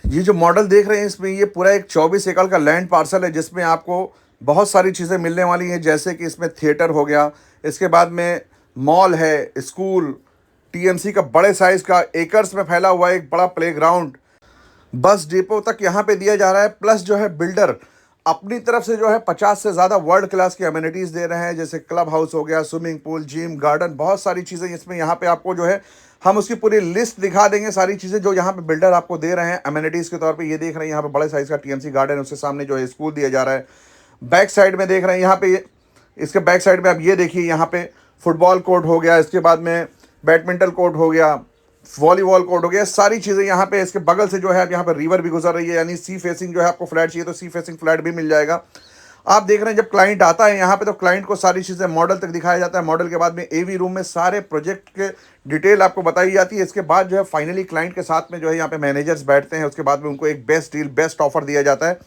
ये जो मॉडल देख रहे हैं इसमें ये पूरा एक 24 एकड़ का लैंड पार्सल है जिसमें आपको बहुत सारी चीज़ें मिलने वाली हैं, जैसे कि इसमें थिएटर हो गया, इसके बाद में मॉल है, स्कूल, टीएमसी का बड़े साइज़ का एकर्स में फैला हुआ एक बड़ा प्लेग्राउंड, बस डिपो तक यहाँ पे दिया जा रहा है। प्लस जो है बिल्डर अपनी तरफ से जो है 50 से ज़्यादा वर्ल्ड क्लास की अमेनिटीज़ दे रहे हैं, जैसे क्लब हाउस हो गया, स्विमिंग पूल, जिम, गार्डन, बहुत सारी चीज़ें इसमें यहाँ पे आपको जो है हम उसकी पूरी लिस्ट दिखा देंगे। सारी चीज़ें जो यहाँ पे बिल्डर आपको दे रहे हैं अमेनिटीज़ के तौर पे, ये देख रहे हैं यहाँ पे बड़े साइज़ का टीएमसी गार्डन है, उसके सामने जो है स्कूल दिया जा रहा है। बैक साइड में देख रहे हैं यहाँ पे इसके बैक साइड में आप ये देखिए यहाँ पे फुटबॉल कोर्ट हो गया, इसके बाद में बैडमिंटन कोर्ट हो गया, वॉलीबॉल कोर्ट हो गया, सारी चीज़ें यहाँ पे। इसके बगल से जो है अब यहाँ पे रिवर भी गुजर रही है, यानी सी फेसिंग जो है आपको फ्लैट चाहिए तो सी फेसिंग फ्लैट भी मिल जाएगा। आप देख रहे हैं जब क्लाइंट आता है यहाँ पे तो क्लाइंट को सारी चीज़ें मॉडल तक दिखाया जाता है। मॉडल के बाद में एवी रूम में सारे प्रोजेक्ट के डिटेल आपको बताई जाती है। इसके बाद जो है फाइनली क्लाइंट के साथ में जो है यहाँ पे मैनेजर्स बैठते हैं, उसके बाद में उनको एक बेस्ट डील, बेस्ट ऑफर दिया जाता है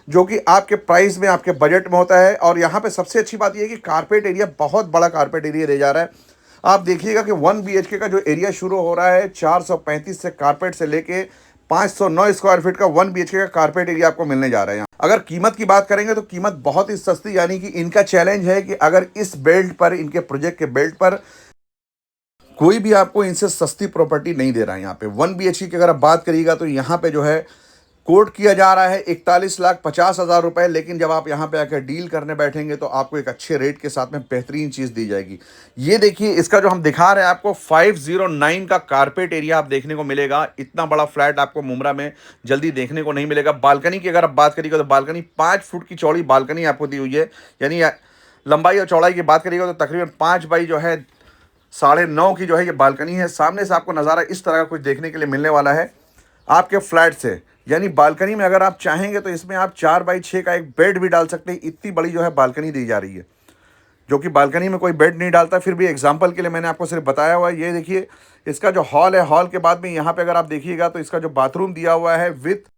जो कि आपके प्राइस में, आपके बजट में होता है। और यहाँ पे सबसे अच्छी बात यह है कि कारपेट एरिया, बहुत बड़ा कारपेट एरिया दे जा रहा है। आप देखिएगा कि 1 BHK का जो एरिया शुरू हो रहा है 435 से कारपेट से लेके 509 स्क्वायर फीट का 1 BHK का कारपेट एरिया आपको मिलने जा रहा है। अगर कीमत की बात करेंगे तो कीमत बहुत ही सस्ती, यानी कि इनका चैलेंज है कि अगर इस बेल्ट पर, इनके प्रोजेक्ट के बेल्ट पर कोई भी आपको इनसे सस्ती प्रॉपर्टी नहीं दे रहा है। यहाँ पे 1 BHK की अगर आप बात करिएगा तो यहाँ पे जो है कोट किया जा रहा है 41,50,000 रुपए, लेकिन जब आप यहाँ पे आकर डील करने बैठेंगे तो आपको एक अच्छे रेट के साथ में बेहतरीन चीज़ दी जाएगी। ये देखिए इसका जो हम दिखा रहे हैं आपको 509 का कारपेट एरिया आप देखने को मिलेगा। इतना बड़ा फ्लैट आपको मुमरा में जल्दी देखने को नहीं मिलेगा। बालकनी की अगर आप बात करिएगा तो बालकनी 5 फुट की चौड़ी बालकनी आपको दी हुई है, यानी लंबाई और चौड़ाई की बात करिएगा तो तकरीबन 5 बाई जो है 9.5 की जो है ये बालकनी है। सामने से आपको नज़ारा इस तरह का कुछ देखने के लिए मिलने वाला है आपके फ्लैट से, यानी बालकनी में अगर आप चाहेंगे तो इसमें आप 4 बाई 6 का एक बेड भी डाल सकते हैं। इतनी बड़ी जो है बालकनी दी जा रही है, जो कि बालकनी में कोई बेड नहीं डालता, फिर भी एग्जांपल के लिए मैंने आपको सिर्फ बताया हुआ है। ये देखिए इसका जो हॉल है, हॉल के बाद में यहाँ पे अगर आप देखिएगा तो इसका जो बाथरूम दिया हुआ है विथ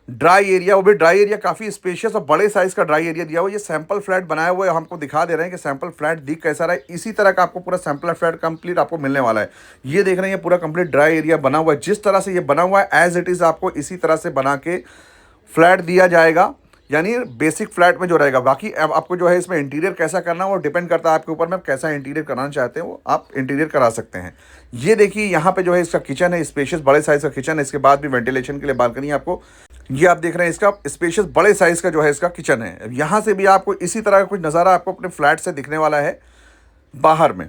ड्राई एरिया, वो भी ड्राई एरिया काफ़ी स्पेशियस और बड़े साइज़ का ड्राई एरिया दिया हुआ है। ये सैंपल फ्लैट बनाया हुआ है, हमको दिखा दे रहे हैं कि सैंपल फ्लैट दिख कैसा रहा है। इसी तरह का आपको पूरा सैंपल फ्लैट कंप्लीट आपको मिलने वाला है। ये देख रहे हैं ये पूरा कंप्लीट ड्राई एरिया बना हुआ है। जिस तरह से ये बना हुआ है एज इट इज़ आपको इसी तरह से बना के फ्लैट दिया जाएगा, यानी बेसिक फ्लैट में जो रहेगा। बाकी अब आपको जो है इसमें इंटीरियर कैसा करना है वो डिपेंड करता है आपके ऊपर में, आप कैसा इंटीरियर कराना चाहते हैं वो आप इंटीरियर करा सकते हैं। ये देखिए यहाँ पे जो है इसका किचन है, स्पेशियस बड़े साइज़ का किचन है। इसके बाद भी वेंटिलेशन के लिए बालकनी आपको, ये आप देख रहे हैं इसका स्पेशियस बड़े साइज़ का जो है इसका किचन है। यहाँ से भी आपको इसी तरह का कुछ नज़ारा आपको अपने फ्लैट से दिखने वाला है बाहर में,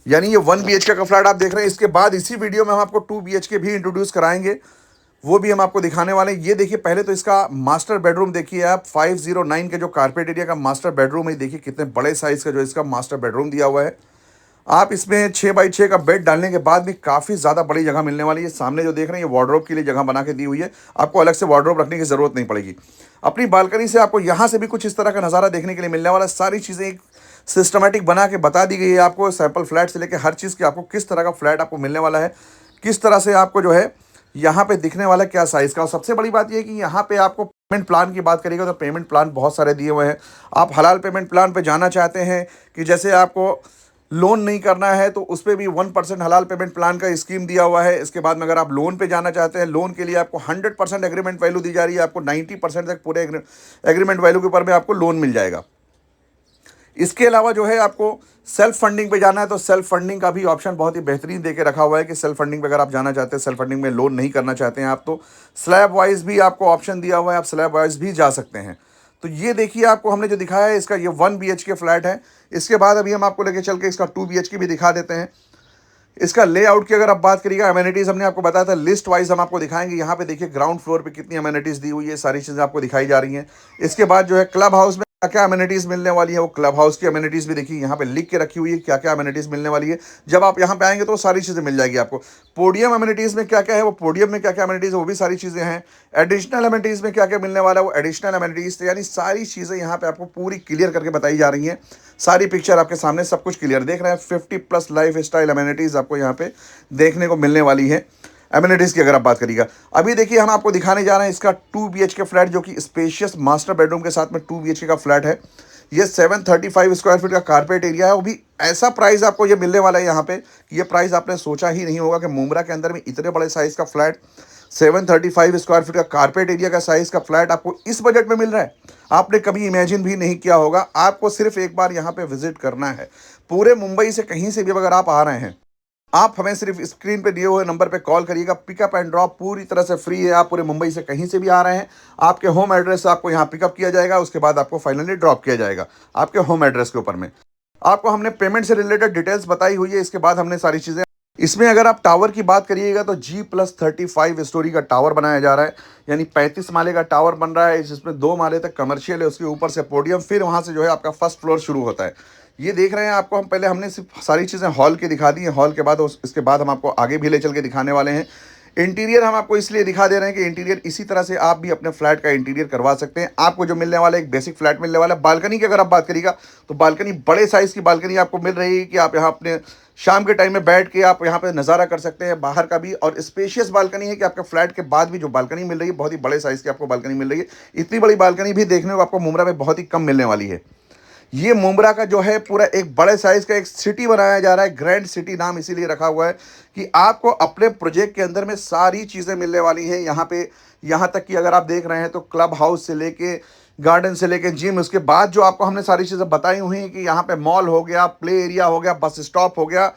यानी ये 1 BHK का फ्लैट आप देख रहे हैं। इसके बाद इसी वीडियो में हम आपको 2 BHK भी इंट्रोड्यूस कराएंगे, वो भी हम आपको दिखाने वाले हैं। ये देखिए पहले तो इसका मास्टर बेडरूम देखिए आप, 509 के जो कारपेट एरिया का मास्टर बेडरूम है, देखिए कितने बड़े साइज़ का जो इसका मास्टर बेडरूम दिया हुआ है। आप इसमें 6 बाई 6 का बेड डालने के बाद भी काफ़ी ज़्यादा बड़ी जगह मिलने वाली है। सामने जो देख रहे हैं ये वार्डरोब के लिए जगह बना के दी हुई है, आपको अलग से वार्डरोब रखने की ज़रूरत नहीं पड़ेगी। अपनी बालकनी से आपको यहाँ से भी कुछ इस तरह का नज़ारा देखने के लिए मिलने वाला है। सारी चीज़ें एक सिस्टमेटिक बना के बता दी गई है आपको, सैंपल फ्लैट से लेकर हर चीज़ की आपको किस तरह का फ्लैट आपको मिलने वाला है, किस तरह से आपको जो है यहाँ पे दिखने वाला क्या साइज़ का। और सबसे बड़ी बात यह है कि यहाँ पे आपको पेमेंट प्लान की बात करिएगा तो पेमेंट प्लान बहुत सारे दिए हुए हैं। आप हलाल पेमेंट प्लान पे जाना चाहते हैं कि जैसे आपको लोन नहीं करना है तो उस पर भी 1% हलाल पेमेंट प्लान का स्कीम दिया हुआ है। इसके बाद में अगर आप लोन पे जाना चाहते हैं, लोन के लिए आपको 100% एग्रीमेंट वैल्यू दी जा रही है, आपको 90% तक पूरे एग्रीमेंट वैल्यू के ऊपर में आपको लोन मिल जाएगा। इसके अलावा जो है आपको सेल्फ फंडिंग पे जाना है तो सेल्फ फंडिंग का भी ऑप्शन बहुत ही बेहतरीन देके रखा हुआ है कि सेल्फ फंडिंग पे अगर आप जाना चाहते हैं, सेल्फ फंडिंग में लोन नहीं करना चाहते हैं आप, तो स्लैब वाइज भी आपको ऑप्शन दिया हुआ है, आप स्लैब वाइज भी जा सकते हैं। तो ये देखिए आपको हमने जो दिखाया है इसका ये 1 BHK फ्लैट है। इसके बाद अभी हम आपको लेके चल के इसका 2 BHK भी दिखा देते हैं। इसका लेआउट की अगर आप बात करिएगा, अमेनिटीज़ हमने आपको बताया था लिस्ट वाइज हम आपको दिखाएंगे। यहाँ पे देखिए ग्राउंड फ्लोर पे कितनी अमेनिटीज़ दी हुई है, सारी चीज़ें आपको दिखाई जा रही हैं। इसके बाद जो है क्लब हाउस में क्या क्या अमेनिटीज़ मिलने वाली है, वो क्लब हाउस की अमेनिटीज़ भी देखिए यहाँ पे लिख के रखी हुई है क्या क्या अमेनिटीज़ मिलने वाली है। जब आप यहाँ पे आएंगे तो सारी चीज़ें मिल जाएगी आपको। पोडियम अमेनिटीज़ में क्या क्या है, वो पोडियम में क्या क्या अमेनिटीज़ है वो भी सारी चीज़ें हैं। एडिशनल अमेनिटीज़ में क्या क्या मिलने वाला है वो एडिशनल अमेनिटीज़, यानी सारी चीज़ें यहाँ पे आपको पूरी क्लियर करके बताई जा रही हैं। सारी पिक्चर आपके सामने, सब कुछ क्लियर देख रहे हैं। 50+ लाइफ स्टाइल अमेनिटीज़ आपको यहाँ पे देखने को मिलने वाली है। एमिनिटीज़ की अगर आप बात करिएगा, अभी देखिए हम आपको दिखाने जा रहे हैं इसका 2 BHK फ्लैट, जो कि स्पेशियस मास्टर बेडरूम के साथ में 2 BHK का फ्लैट है। ये 735 स्क्वायर फीट का कारपेट एरिया है। वो भी ऐसा प्राइस आपको ये मिलने वाला है यहाँ पे, ये प्राइस आपने सोचा ही नहीं होगा कि मुंब्रा के अंदर में इतने बड़े साइज़ का फ्लैट 735 स्क्वायर फीट का कारपेट एरिया का साइज का फ्लैट आपको इस बजट में मिल रहा है। आपने कभी इमेजिन भी नहीं किया होगा। आपको सिर्फ एक बार यहाँ पे विजिट करना है। पूरे मुंबई से कहीं से भी अगर आप आ रहे हैं, आप हमें सिर्फ स्क्रीन पे दिए हुए नंबर पे कॉल करिएगा। पिकअप एंड ड्रॉप पूरी तरह से फ्री है। आप पूरे मुंबई से कहीं से भी आ रहे हैं, आपके होम एड्रेस से आपको यहाँ पिकअप किया जाएगा, उसके बाद आपको फाइनली ड्रॉप किया जाएगा आपके होम एड्रेस के ऊपर में। आपको हमने पेमेंट से रिलेटेड डिटेल्स बताई हुई है। इसके बाद हमने सारी चीज़ें, इसमें अगर आप टावर की बात करिएगा तो G+35 स्टोरी का टावर बनाया जा रहा है, यानी 35 माले का टावर बन रहा है, जिसमें 2 माले तक कमर्शियल है, उसके ऊपर से पोडियम, फिर वहाँ से जो है आपका फर्स्ट फ्लोर शुरू होता है। ये देख रहे हैं आपको हम पहले हमने सिर्फ सारी चीज़ें हॉल की दिखा दी हैं। हॉल के बाद इसके बाद हम आपको आगे भी ले चल के दिखाने वाले हैं। इंटीरियर हम आपको इसलिए दिखा दे रहे हैं कि इंटीरियर इसी तरह से आप भी अपने फ्लैट का इंटीरियर करवा सकते हैं। आपको जो मिलने वाला है एक बेसिक फ्लैट मिलने वाला है। बालकनी की अगर आप बात करिएगा तो बालकनी बड़े साइज़ की बालकनी आपको मिल रही है कि आप यहाँ अपने शाम के टाइम में बैठ के आप यहाँ पे नज़ारा कर सकते हैं बाहर का भी। और स्पेशियस बालकनी है कि आपके फ्लैट के बाद भी जो बालकनी मिल रही है बहुत ही बड़े साइज़ की आपको बालकनी मिल रही है। इतनी बड़ी बालकनी भी देखने को आपको मुंब्रा में बहुत ही कम मिलने वाली है। ये मुंब्रा का जो है पूरा एक बड़े साइज़ का एक सिटी बनाया जा रहा है। ग्रैंड सिटी नाम इसीलिए रखा हुआ है कि आपको अपने प्रोजेक्ट के अंदर में सारी चीज़ें मिलने वाली हैं यहाँ पे। यहाँ तक कि अगर आप देख रहे हैं तो क्लब हाउस से लेके गार्डन से लेके जिम, उसके बाद जो आपको हमने सारी चीज़ें बताई हुई हैं कि यहाँ पे मॉल हो गया, प्ले एरिया हो गया, बस स्टॉप हो गया,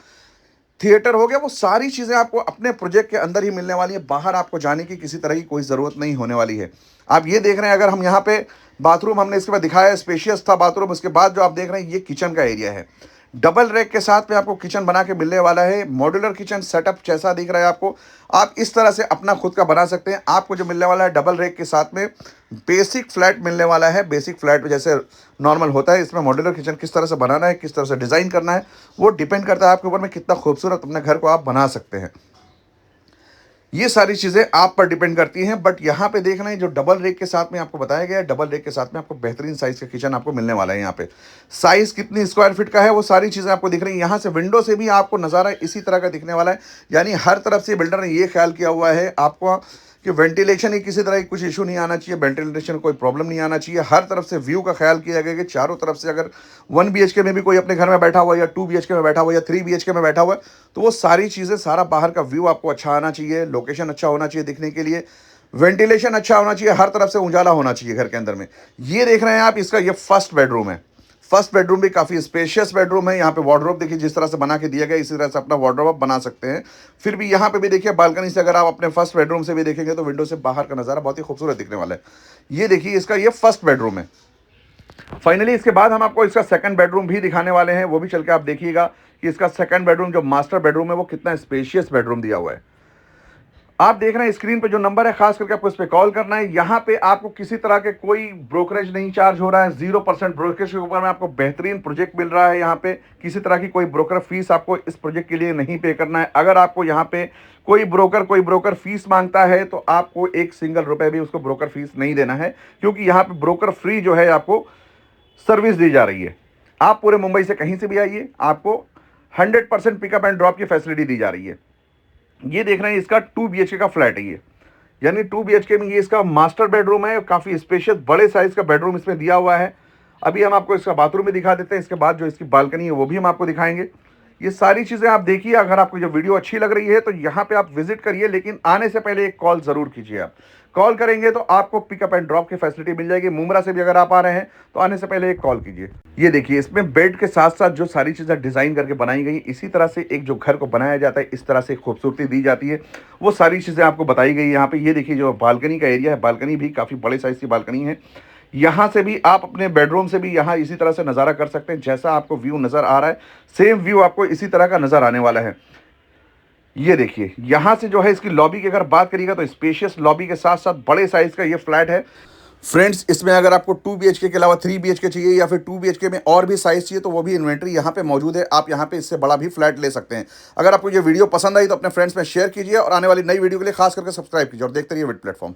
थिएटर हो गया, वो सारी चीज़ें आपको अपने प्रोजेक्ट के अंदर ही मिलने वाली है। बाहर आपको जाने की किसी तरह की कोई ज़रूरत नहीं होने वाली है। आप ये देख रहे हैं, अगर हम यहाँ पे बाथरूम हमने इसके बाद दिखाया, स्पेशियस था बाथरूम। उसके बाद जो आप देख रहे हैं ये किचन का एरिया है। डबल रैक के साथ में आपको किचन बना के मिलने वाला है। मॉड्यूलर किचन सेटअप जैसा दिख रहा है आपको, आप इस तरह से अपना खुद का बना सकते हैं। आपको जो मिलने वाला है डबल रैक के साथ में बेसिक फ्लैट मिलने वाला है। बेसिक फ्लैट जैसे नॉर्मल होता है, इसमें मॉड्यूलर किचन किस तरह से बनाना है, किस तरह से डिज़ाइन करना है, वो डिपेंड करता है आपके ऊपर में कितना खूबसूरत अपने घर को आप बना सकते हैं। ये सारी चीज़ें आप पर डिपेंड करती हैं। बट यहाँ पे देख रहे हैं जो डबल रेक के साथ में आपको बताया गया है, डबल रेक के साथ में आपको बेहतरीन साइज़ का किचन आपको मिलने वाला है। यहाँ पे साइज़ कितनी स्क्वायर फीट का है वो सारी चीज़ें आपको दिख रही हैं। यहाँ से विंडो से भी आपको नज़ारा इसी तरह का दिखने वाला है। यानी हर तरफ से बिल्डर ने ये ख्याल किया हुआ है आपको कि वेंटिलेशन की किसी तरह की कुछ इशू नहीं आना चाहिए, वेंटिलेशन कोई प्रॉब्लम नहीं आना चाहिए। हर तरफ से व्यू का ख्याल किया गया कि चारों तरफ से अगर 1 BHK में भी कोई अपने घर में बैठा हुआ है, या 2 BHK में बैठा हुआ है, या 3 BHK में बैठा हुआ है, तो वो सारी चीज़ें, सारा बाहर का व्यू आपको अच्छा आना चाहिए, लोकेशन अच्छा होना चाहिए दिखने के लिए, वेंटिलेशन अच्छा होना चाहिए, हर तरफ से उजाला होना चाहिए घर के अंदर में। ये देख रहे हैं आप, इसका ये फर्स्ट बेडरूम है। फर्स्ट बेडरूम भी काफ़ी स्पेशियस बेडरूम है। यहाँ पे वार्डरोब देखिए जिस तरह से बना के दिया गया, इसी तरह से अपना वार्डरोब आप बना सकते हैं। फिर भी यहाँ पे भी देखिए बालकनी से अगर आप अपने फर्स्ट बेडरूम से भी देखेंगे तो विंडो से बाहर का नज़ारा बहुत ही खूबसूरत दिखने वाला है। ये देखिए इसका ये फर्स्ट बेडरूम है। फाइनली इसके बाद हम आपको इसका सेकंड बेडरूम भी दिखाने वाले हैं, वो भी चल के आप देखिएगा कि इसका सेकंड बेडरूम जो मास्टर बेडरूम है वो कितना स्पेशियस बेडरूम दिया हुआ है। आप देख रहे हैं स्क्रीन पे जो नंबर है, खास करके आपको इस पर कॉल करना है। यहाँ पे आपको किसी तरह के कोई ब्रोकरेज नहीं चार्ज हो रहा है। 0% ब्रोकरेज के ऊपर में आपको बेहतरीन प्रोजेक्ट मिल रहा है। यहाँ पे किसी तरह की कोई ब्रोकर फीस आपको इस प्रोजेक्ट के लिए नहीं पे करना है। अगर आपको यहाँ पे कोई ब्रोकर फीस मांगता है तो आपको एक सिंगल रुपये भी उसको ब्रोकर फीस नहीं देना है, क्योंकि यहाँ पे ब्रोकर फ्री जो है आपको सर्विस दी जा रही है। आप पूरे मुंबई से कहीं से भी आइए, आपको 100% पिकअप एंड ड्रॉप की फैसिलिटी दी जा रही है। ये देख रहे हैं इसका 2 BHK का फ्लैट है ये, यानी 2 BHK में ये इसका मास्टर बेडरूम है। काफ़ी स्पेशियस बड़े साइज़ का बेडरूम इसमें दिया हुआ है। अभी हम आपको इसका बाथरूम भी दिखा देते हैं। इसके बाद जो इसकी बालकनी है वो भी हम आपको दिखाएंगे। ये सारी चीज़ें आप देखिए। अगर आपको जो वीडियो अच्छी लग रही है तो यहाँ पे आप विजिट करिए, लेकिन आने से पहले एक कॉल ज़रूर कीजिए। आप कॉल करेंगे तो आपको पिकअप एंड ड्रॉप की फैसिलिटी मिल जाएगी। मुंब्रा से भी अगर आप आ रहे हैं तो आने से पहले एक कॉल कीजिए। ये देखिए इसमें बेड के साथ साथ जो सारी चीज़ें डिज़ाइन करके बनाई गई, इसी तरह से एक जो घर को बनाया जाता है इस तरह से खूबसूरती दी जाती है, वो सारी चीज़ें आपको बताई गई यहाँ पे। ये देखिए जो बालकनी का एरिया है, बालकनी भी काफ़ी बड़े साइज़ की बालकनी है। यहाँ से भी आप अपने बेडरूम से भी यहाँ इसी तरह से नज़ारा कर सकते हैं। जैसा आपको व्यू नज़र आ रहा है सेम व्यू आपको इसी तरह का नज़र आने वाला है। ये देखिए यहाँ से जो है इसकी लॉबी की अगर बात करिएगा तो स्पेशियस लॉबी के साथ साथ बड़े साइज़ का ये फ्लैट है। फ्रेंड्स, इसमें अगर आपको 2 BHK के अलावा 3 BHK चाहिए या फिर 2 BHK में और भी साइज़ चाहिए तो वो भी इन्वेंट्री यहाँ पे मौजूद है। आप यहाँ पे इससे बड़ा भी फ्लैट ले सकते हैं। अगर आपको ये वीडियो पसंद आई तो अपने फ्रेंड्स में शेयर कीजिए और आने वाली नई वीडियो के लिए खास करके सब्सक्राइब कीजिए और देखते रहिए विद प्लेटफॉर्म।